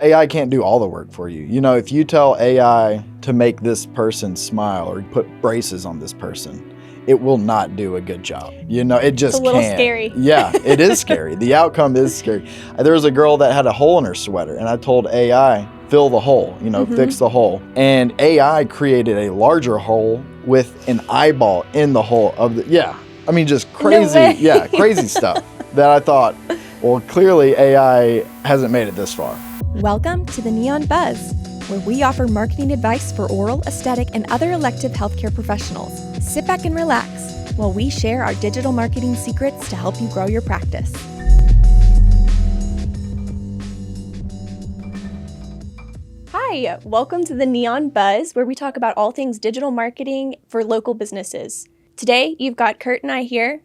AI can't do all the work for you. You know, if you tell AI to make this person smile or put braces on this person, it will not do a good job. You know, it just It's a little can't. scary. Yeah, it is scary. The outcome is scary. There was a girl that had a hole in her sweater, and I told AI, fill the hole, fix the hole. And AI created a larger hole with an eyeball in the hole of the, just crazy, No way. crazy stuff that I thought, well, clearly AI hasn't made it this far. Welcome to the Neon Buzz, where we offer marketing advice for oral, aesthetic, and other elective healthcare professionals. Sit back and relax while we share our digital marketing secrets to help you grow your practice. Hi, welcome to the Neon Buzz, where we talk about all things digital marketing for local businesses. Today, you've got Curt and I here.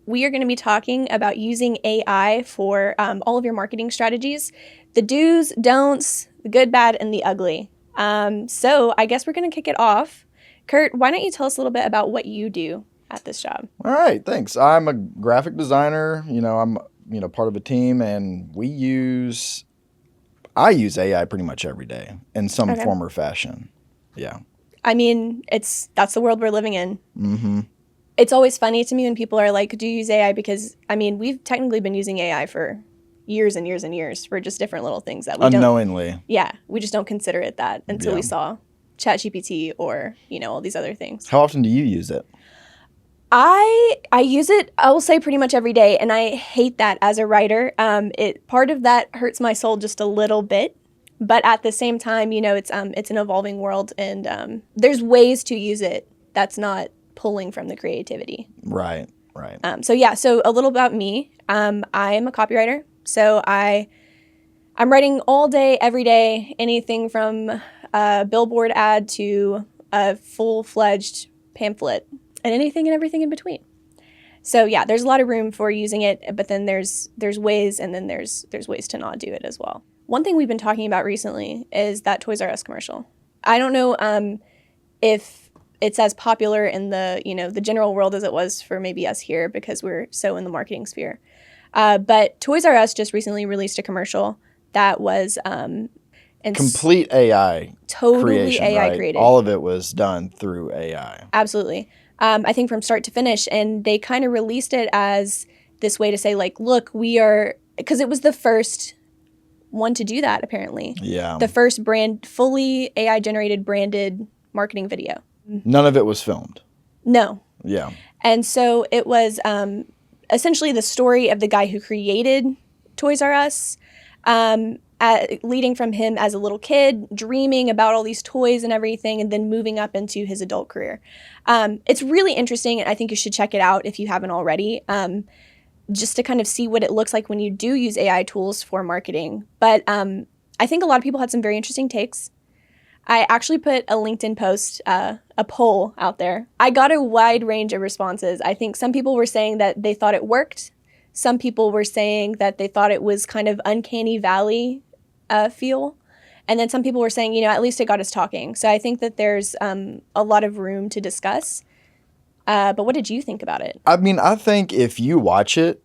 We are going to be talking about using AI for all of your marketing strategies, the do's, don'ts, the good, bad, and the ugly. So I guess we're going to kick it off. Curt, why don't you tell us a little bit about what you do at this job? All right, thanks. I'm a graphic designer. I'm part of a team, and I use AI pretty much every day in some form or fashion. Yeah. I mean, that's the world we're living in. Mm-hmm. It's always funny to me when people are like, do you use AI? Because, we've technically been using AI for years and years and years for just different little things that we Unknowingly. we just don't consider it that until we saw ChatGPT or, all these other things. How often do you use it? I use it, I will say, pretty much every day, and I hate that as a writer. Part of that hurts my soul just a little bit, but at the same time, it's an evolving world, and there's ways to use it that's not pulling from the creativity. Right. So a little about me. I'm a copywriter, so I'm writing all day, every day, anything from a billboard ad to a full-fledged pamphlet, and anything and everything in between. So there's a lot of room for using it, but then there's ways, and then there's ways to not do it as well. One thing we've been talking about recently is that Toys R Us commercial. I don't know if it's as popular in the the general world as it was for maybe us here because we're so in the marketing sphere. But Toys R Us just recently released a commercial that was complete AI totally creation, AI right? created. All of it was done through AI. Absolutely. I think from start to finish, and they kind of released it as this way to say, like, look, we are, because it was the first one to do that, apparently. Yeah. The first fully AI generated branded marketing video. None of it was filmed. No. Yeah. And so it was essentially the story of the guy who created Toys R Us, leading from him as a little kid, dreaming about all these toys and everything, and then moving up into his adult career. It's really interesting, and I think you should check it out if you haven't already, just to kind of see what it looks like when you do use AI tools for marketing. But I think a lot of people had some very interesting takes. I actually put a LinkedIn post, a poll out there. I got a wide range of responses. I think some people were saying that they thought it worked. Some people were saying that they thought it was kind of uncanny valley feel. And then some people were saying, at least it got us talking. So I think that there's a lot of room to discuss. But what did you think about it? I think if you watch it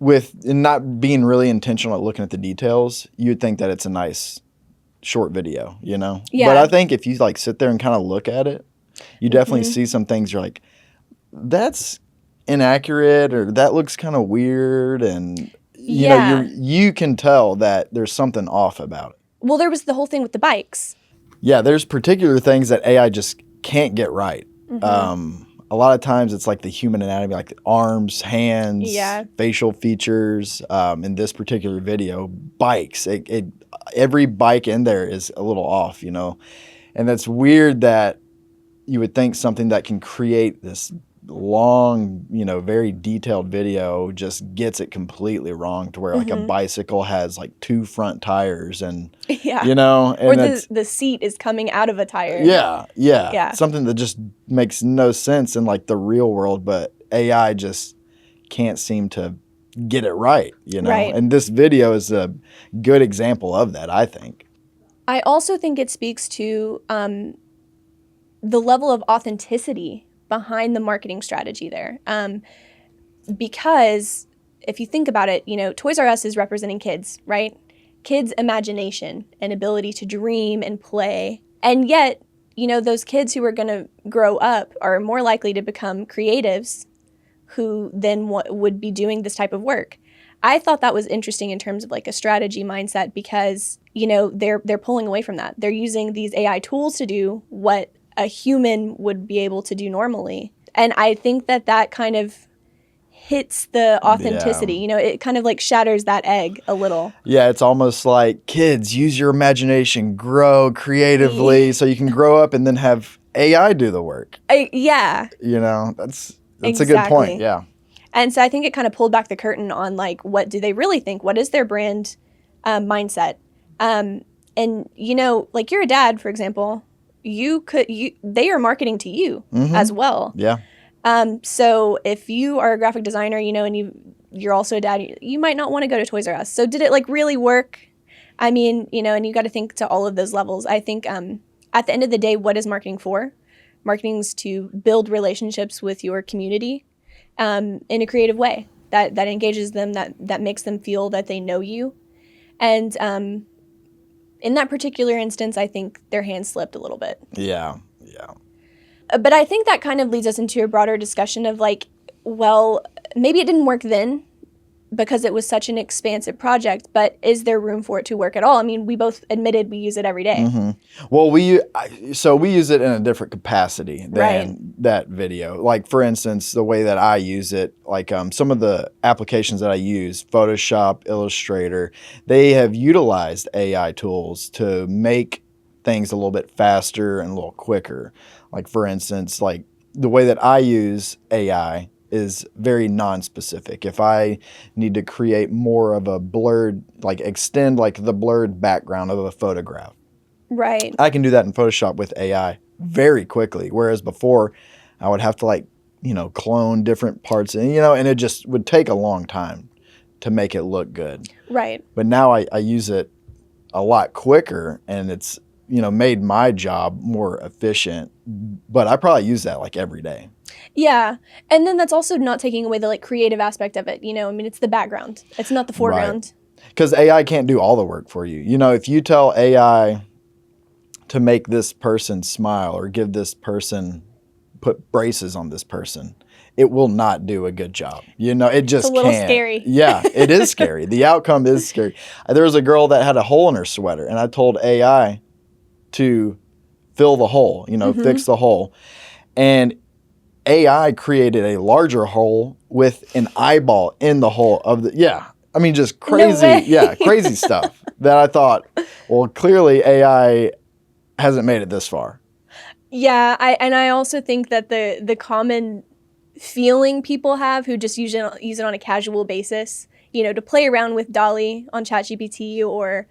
with not being really intentional at looking at the details, you'd think that it's a nice short video, Yeah. But I think if you sit there and kind of look at it, you definitely see some things you're like, that's inaccurate, or that looks kind of weird, and you can tell that there's something off about it. Well, there was the whole thing with the bikes. Yeah, there's particular things that AI just can't get right. A lot of times it's like the human anatomy, like the arms, hands, facial features. In this particular video, bikes, every bike in there is a little off, and that's weird that you would think something that can create this long, very detailed video just gets it completely wrong, to where like a bicycle has like two front tires, and and or the seat is coming out of a tire. Yeah. Something that just makes no sense in like the real world, but AI just can't seem to get it right, Right. And this video is a good example of that, I think. I also think it speaks to the level of authenticity behind the marketing strategy there. Because if you think about it, Toys R Us is representing kids, right? kids' imagination and ability to dream and play. And yet, those kids who are going to grow up are more likely to become creatives who then would be doing this type of work. I thought that was interesting in terms of like a strategy mindset because, they're pulling away from that. They're using these AI tools to do what a human would be able to do normally. And I think that kind of hits the authenticity. Yeah. It kind of like shatters that egg a little. Yeah, it's almost like kids, use your imagination, grow creatively so you can grow up and then have AI do the work. Yeah. That's exactly. A good point. Yeah. And so I think it kind of pulled back the curtain on like, what do they really think? What is their brand mindset? And like you're a dad, for example, they are marketing to you as well. Yeah. So if you are a graphic designer, and you're also a dad, you might not want to go to Toys R Us. So did it like really work? I mean, and you got to think to all of those levels. I think at the end of the day, what is marketing for? Marketing is to build relationships with your community in a creative way that engages them, that makes them feel that they know you. And in that particular instance, I think their hands slipped a little bit. Yeah. But I think that kind of leads us into a broader discussion of like, well, maybe it didn't work then because it was such an expansive project, but is there room for it to work at all? I mean, we both admitted we use it every day. Well, we use it in a different capacity than that video. Like, for instance, the way that I use it, like some of the applications that I use, Photoshop, Illustrator, they have utilized AI tools to make things a little bit faster and a little quicker. Like, for instance, like the way that I use AI is very non-specific. If I need to create more of a blurred, like extend like the blurred background of a photograph, right, I can do that in Photoshop with AI very quickly. Whereas before, I would have to like, clone different parts and, and it just would take a long time to make it look good. Right. But now I use it a lot quicker and it's, made my job more efficient. But I probably use that like every day. Yeah. And then that's also not taking away the like creative aspect of it. I mean, it's the background. It's not the foreground. Because AI can't do all the work for you. If you tell AI to make this person smile or give this person, put braces on this person, it will not do a good job. It just it's a little can't. Scary. Yeah, it is scary. The outcome is scary. There was a girl that had a hole in her sweater, and I told AI to fill the hole, fix the hole. And AI created a larger hole with an eyeball in the hole of just crazy, crazy stuff that I thought, well, clearly AI hasn't made it this far. Yeah, I also think that the common feeling people have who just use it on a casual basis, to play around with DALL-E on ChatGPT or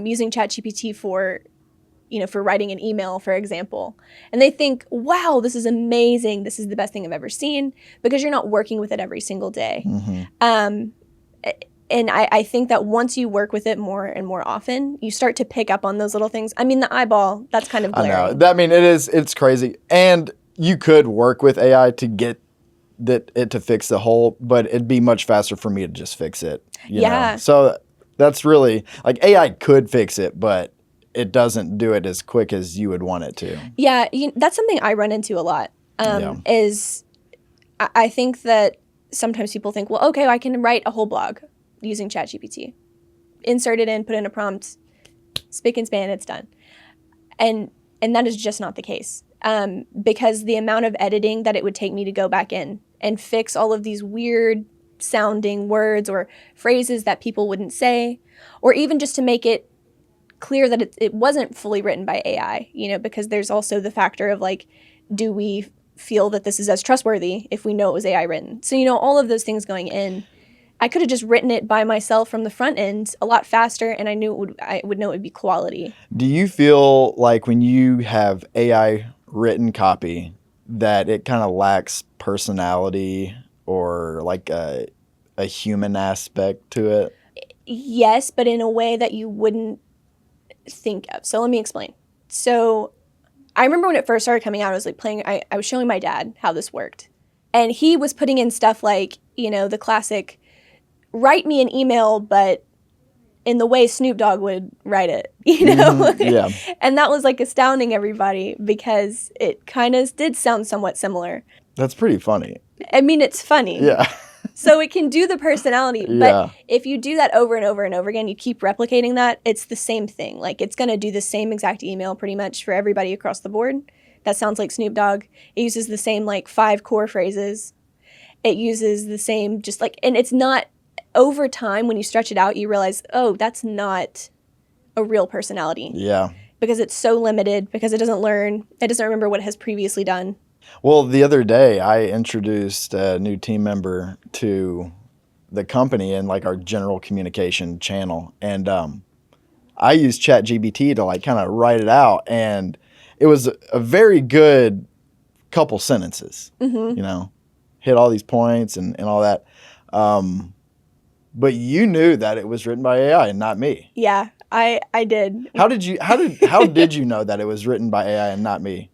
using ChatGPT for writing an email, for example. And they think, wow, this is amazing. This is the best thing I've ever seen, because you're not working with it every single day. And I think that once you work with it more and more often, you start to pick up on those little things. I mean, the eyeball, that's kind of glaring. I know. It's crazy. And you could work with AI to get it to fix the hole, but it'd be much faster for me to just fix it. You know? So that's really, like, AI could fix it, but it doesn't do it as quick as you would want it to. Yeah, that's something I run into a lot, is I think that sometimes people think, well, okay, I can write a whole blog using ChatGPT. Insert it in, put in a prompt, spick and span, it's done. And that is just not the case, because the amount of editing that it would take me to go back in and fix all of these weird sounding words or phrases that people wouldn't say, or even just to make it clear that it wasn't fully written by AI, because there's also the factor of like, do we feel that this is as trustworthy if we know it was AI written? So, all of those things going in, I could have just written it by myself from the front end a lot faster, and I would know it would be quality. Do you feel like when you have AI written copy that it kind of lacks personality or like a human aspect to it? Yes, but in a way that you wouldn't think of. So let me explain. So I remember when it first started coming out, I was like I was showing my dad how this worked. And he was putting in stuff like, the classic, write me an email, but in the way Snoop Dogg would write it, you know? Mm-hmm. Yeah. And that was like astounding everybody because it kind of did sound somewhat similar. That's pretty funny. I mean, it's funny. Yeah. So it can do the personality, but Yeah. if you do that over and over and over again, you keep replicating that, it's the same thing. Like, it's going to do the same exact email pretty much for everybody across the board. That sounds like Snoop Dogg. It uses the same, like, 5 core phrases. It uses the same, just like, and it's not, over time, when you stretch it out, you realize, oh, that's not a real personality. Yeah. Because it's so limited, because it doesn't learn, it doesn't remember what it has previously done. Well, the other day I introduced a new team member to the company and like our general communication channel. And I used ChatGPT to like kind of write it out. And it was a very good couple sentences, Mm-hmm. you know, hit all these points and all that. But you knew that it was written by AI and not me. Yeah, I did. How did you know that it was written by AI and not me?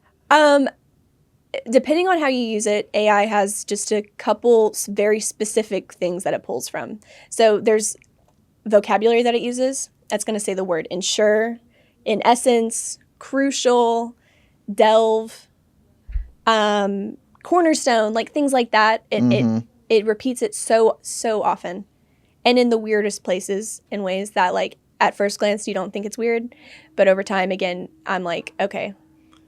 Depending on how you use it, AI has just a couple very specific things that it pulls from. So there's vocabulary that it uses. That's going to say the word ensure, in essence, crucial, delve, cornerstone, like things like that. It repeats it so often, and in the weirdest places, in ways that, like, at first glance you don't think it's weird, but over time, again, I'm like, okay,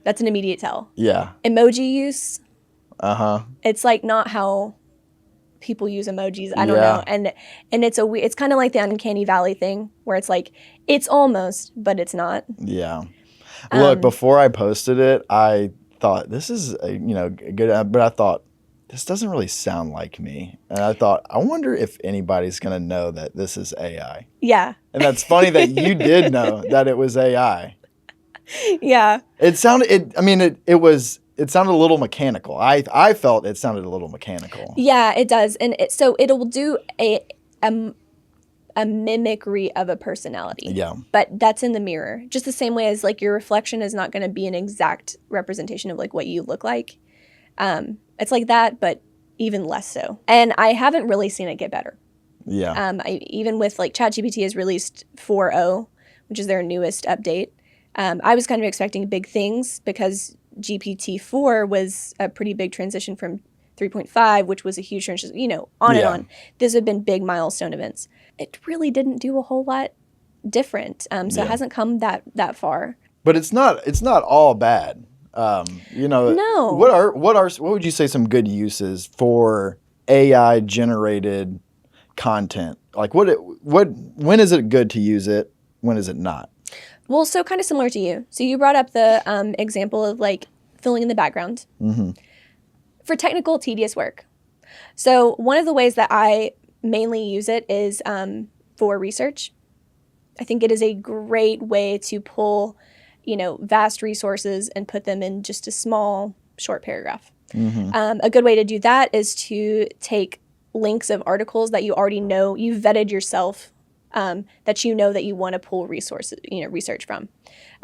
that's an immediate tell. Yeah. Emoji use. Uh-huh. It's like not how people use emojis. I don't Yeah. know. And it's kind of like the uncanny valley thing where it's like, it's almost, but it's not. Yeah. Look, before I posted it, I thought this is good, but I thought this doesn't really sound like me. And I thought, I wonder if anybody's going to know that this is AI. Yeah. And that's funny that you did know that it was AI. Yeah. It sounded a little mechanical. I felt it sounded a little mechanical. Yeah, it does. And so it'll do a mimicry of a personality. Yeah. But that's in the mirror. Just the same way as, like, your reflection is not going to be an exact representation of, like, what you look like. It's like that, but even less so. And I haven't really seen it get better. Yeah. Even with, like, ChatGPT has released 4.0, which is their newest update. I was kind of expecting big things because GPT-4 was a pretty big transition from 3.5, which was a huge transition, on and on. These have been big milestone events. It really didn't do a whole lot different. So it hasn't come that far. But it's not all bad. No. What would you say some good uses for AI generated content? Like when is it good to use it? When is it not? Well, so kind of similar to you. So you brought up the example of, like, filling in the background. Mm-hmm. For technical, tedious work. So one of the ways that I mainly use it is for research. I think it is a great way to pull, vast resources and put them in just a small, short paragraph. Mm-hmm. A good way to do that is to take links of articles that you already know, you've vetted yourself, that that you want to pull resources, research from.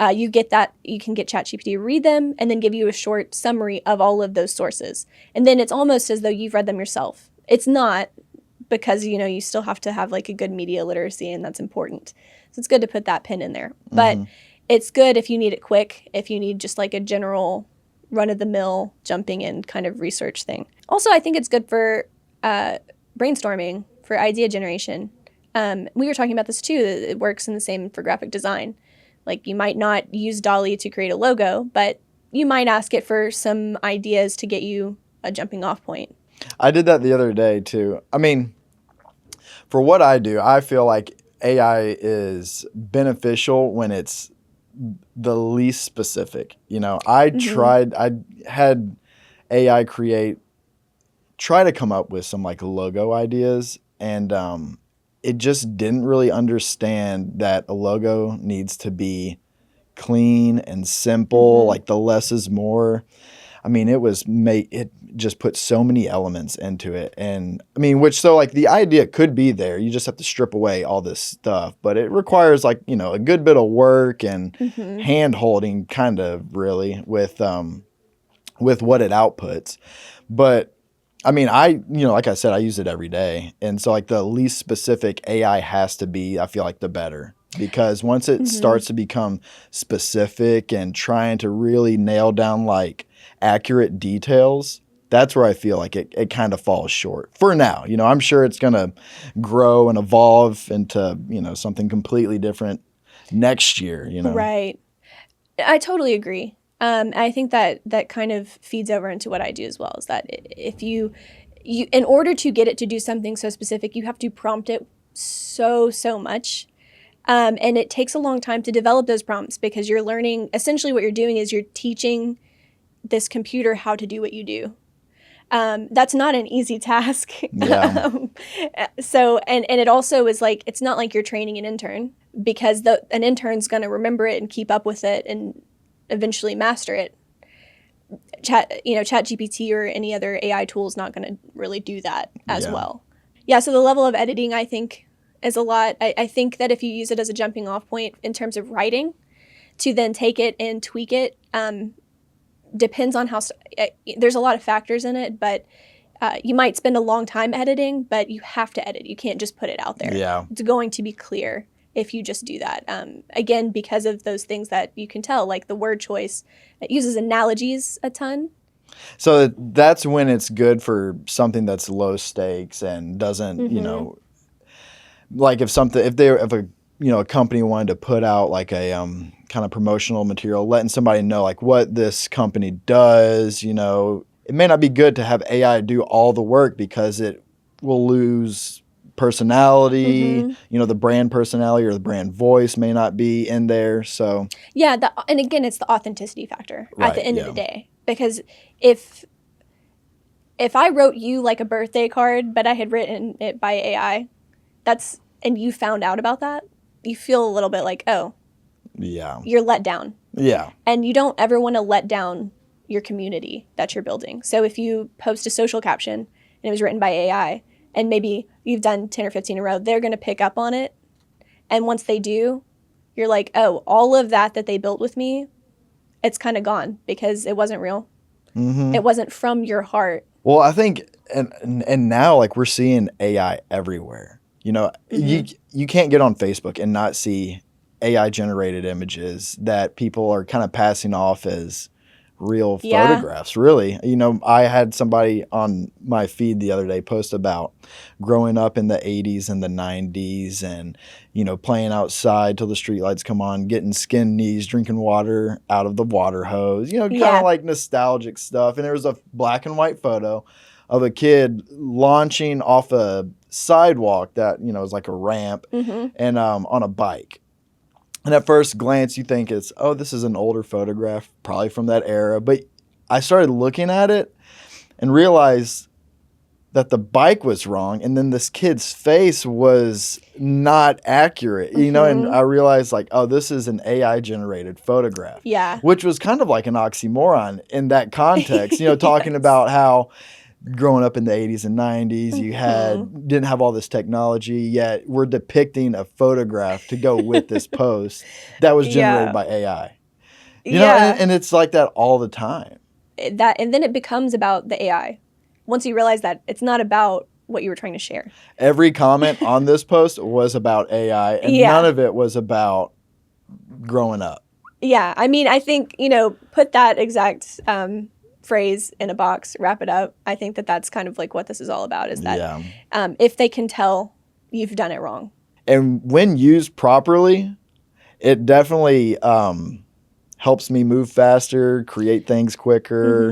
You can get ChatGPT to read them and then give you a short summary of all of those sources. And then it's almost as though you've read them yourself. It's not, because, you still have to have, like, a good media literacy, and that's important. So it's good to put that pin in there. But it's good if you need it quick, if you need just, like, a general run-of-the-mill jumping in kind of research thing. Also, I think it's good for brainstorming, for idea generation. We were talking about this too. It works in the same for graphic design. Like, you might not use DALL-E to create a logo, but you might ask it for some ideas to get you a jumping off point. I did that the other day too. I mean, for what I do, I feel like AI is beneficial when it's the least specific. I had AI try to come up with some, like, logo ideas, and it just didn't really understand that a logo needs to be clean and simple, like the less is more. I mean, it just put so many elements into it. And I mean, the idea could be there. You just have to strip away all this stuff, but it requires, like, a good bit of work and hand holding, kind of, really, with what it outputs. But I mean, like I said, I use it every day. And so like the least specific AI has to be, I feel like the better. Because once it starts to become specific and trying to really nail down like accurate details, that's where I feel like it kind of falls short for now. I'm sure it's going to grow and evolve into, something completely different next year, Right. I totally agree. I think that kind of feeds over into what I do as well, is that if you in order to get it to do something so specific, you have to prompt it so much. And it takes a long time to develop those prompts, because you're learning, essentially what you're doing is you're teaching this computer how to do what you do. That's not an easy task. Yeah. So it also is like, it's not like you're training an intern, because an intern's going to remember it and keep up with it and eventually master it. ChatGPT or any other AI tool is not going to really do that as well. Yeah, so the level of editing, I think, is a lot. I think that if you use it as a jumping off point in terms of writing, to then take it and tweak it, depends on how, there's a lot of factors in it, but you might spend a long time editing, but you have to edit. You can't just put it out there. Yeah. It's going to be clear if you just do that. Again, because of those things that you can tell, like the word choice, it uses analogies a ton. So that's when it's good for something that's low stakes and doesn't, like if a company wanted to put out like a kind of promotional material, letting somebody know like what this company does, it may not be good to have AI do all the work, because it will lose personality, the brand personality or the brand voice may not be in there. So yeah, and again, it's the authenticity factor at the end of the day, because if I wrote you like a birthday card, but I had written it by AI, and you found out about that, you feel a little bit like, oh, yeah, you're let down. Yeah. And you don't ever want to let down your community that you're building. So if you post a social caption and it was written by AI, and maybe you've done 10 or 15 in a row, they're going to pick up on it. And once they do, you're like, oh, all of that they built with me, it's kind of gone, because it wasn't real. It wasn't from your heart. Well, I think, and now like we're seeing AI everywhere. You can't get on Facebook and not see AI generated images that people are kind of passing off as real photographs, really. I had somebody on my feed the other day post about growing up in the 80s and the 90s and, playing outside till the streetlights come on, getting skin knees, drinking water out of the water hose, kind of like nostalgic stuff. And there was a black and white photo of a kid launching off a sidewalk that, is like a ramp and on a bike. And at first glance, you think this is an older photograph, probably from that era. But I started looking at it and realized that the bike was wrong. And then this kid's face was not accurate, and I realized like, oh, this is an AI generated photograph. Yeah. Which was kind of like an oxymoron in that context, talking about how growing up in the 80s and 90s, you didn't have all this technology, yet we're depicting a photograph to go with this post that was generated by AI. You know, and it's like that all the time. And then it becomes about the AI. Once you realize that it's not about what you were trying to share. Every comment on this post was about AI, and none of it was about growing up. Yeah, I mean, I think, put that exact phrase in a box, wrap it up. I think that's kind of like what this is all about, is that if they can tell, you've done it wrong. And when used properly, it definitely helps me move faster, create things quicker,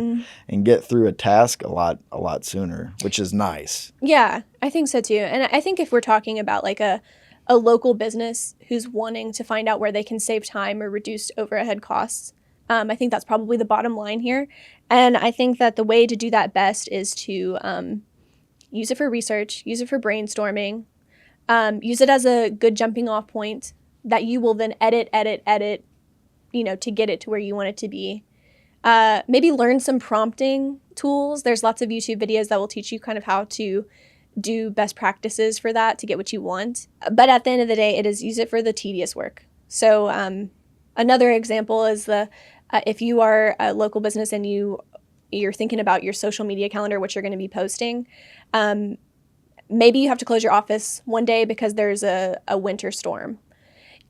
and get through a task a lot sooner, which is nice. Yeah, I think so too. And I think if we're talking about like a local business who's wanting to find out where they can save time or reduce overhead costs, I think that's probably the bottom line here. And I think that the way to do that best is to use it for research, use it for brainstorming, use it as a good jumping off point that you will then edit, to get it to where you want it to be. Maybe learn some prompting tools. There's lots of YouTube videos that will teach you kind of how to do best practices for that to get what you want. But at the end of the day, use it for the tedious work. So another example is if you are a local business and you you're thinking about your social media calendar, what you're going to be posting. Maybe you have to close your office one day because there's a winter storm.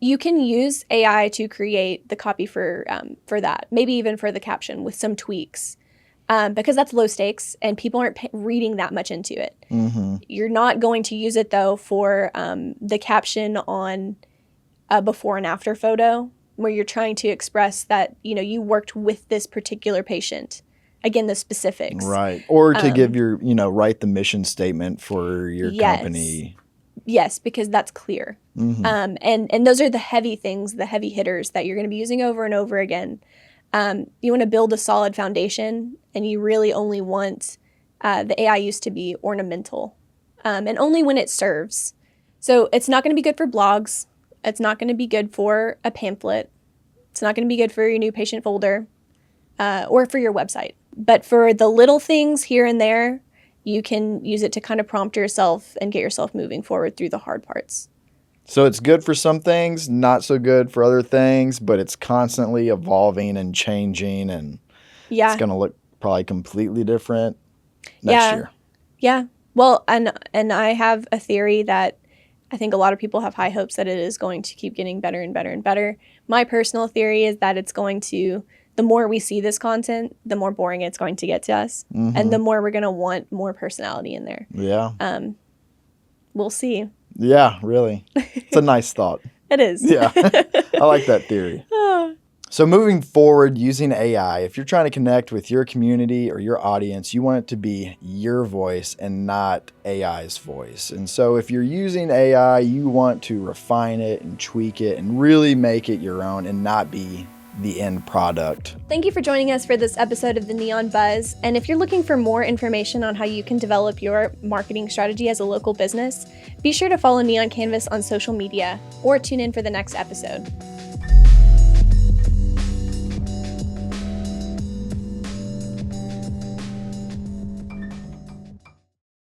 You can use AI to create the copy for that, maybe even for the caption with some tweaks, because that's low stakes and people aren't reading that much into it. Mm-hmm. You're not going to use it, though, for the caption on a before and after photo where you're trying to express that, you worked with this particular patient. Again, the specifics. Right. Or to give your, write the mission statement for your company. Yes, because that's clear. Mm-hmm. And those are the heavy things, the heavy hitters that you're going to be using over and over again. You want to build a solid foundation, and you really only want the AI use to be ornamental, and only when it serves. So it's not going to be good for blogs. It's not going to be good for a pamphlet. It's not going to be good for your new patient folder or for your website. But for the little things here and there, you can use it to kind of prompt yourself and get yourself moving forward through the hard parts. So it's good for some things, not so good for other things, but it's constantly evolving and changing, and it's going to look probably completely different next year. Yeah. Well, and I have a theory that I think a lot of people have high hopes that it is going to keep getting better and better and better. My personal theory is that it's going to, the more we see this content, the more boring it's going to get to us. Mm-hmm. And the more we're going to want more personality in there. Yeah. We'll see. Yeah, really. It's a nice thought. It is. Yeah. I like that theory. So moving forward, using AI, if you're trying to connect with your community or your audience, you want it to be your voice and not AI's voice. And so if you're using AI, you want to refine it and tweak it and really make it your own and not be the end product. Thank you for joining us for this episode of the Neon Buzz. And if you're looking for more information on how you can develop your marketing strategy as a local business, be sure to follow Neon Canvas on social media or tune in for the next episode.